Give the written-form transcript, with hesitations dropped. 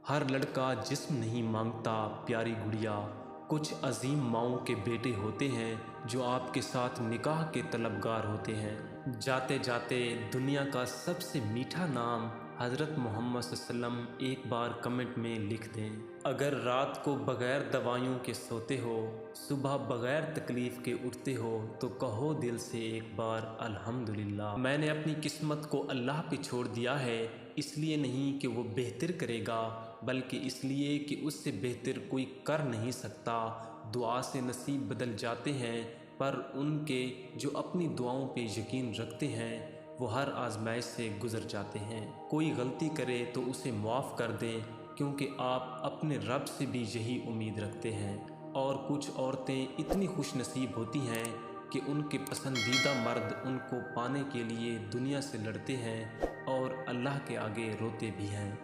ہر لڑکا جسم نہیں مانگتا پیاری گڑیا، کچھ عظیم ماؤں کے بیٹے ہوتے ہیں جو آپ کے ساتھ نکاح کے طلبگار ہوتے ہیں۔ جاتے جاتے دنیا کا سب سے میٹھا نام حضرت محمد صلی اللہ علیہ وسلم ایک بار کمنٹ میں لکھ دیں۔ اگر رات کو بغیر دوائیوں کے سوتے ہو، صبح بغیر تکلیف کے اٹھتے ہو، تو کہو دل سے ایک بار الحمدللہ۔ میں نے اپنی قسمت کو اللہ پہ چھوڑ دیا ہے، اس لیے نہیں کہ وہ بہتر کرے گا، بلکہ اس لیے کہ اس سے بہتر کوئی کر نہیں سکتا۔ دعا سے نصیب بدل جاتے ہیں، پر ان کے جو اپنی دعاؤں پہ یقین رکھتے ہیں وہ ہر آزمائش سے گزر جاتے ہیں۔ کوئی غلطی کرے تو اسے معاف کر دیں، کیونکہ آپ اپنے رب سے بھی یہی امید رکھتے ہیں۔ اور کچھ عورتیں اتنی خوش نصیب ہوتی ہیں کہ ان کے پسندیدہ مرد ان کو پانے کے لیے دنیا سے لڑتے ہیں اور اللہ کے آگے روتے بھی ہیں۔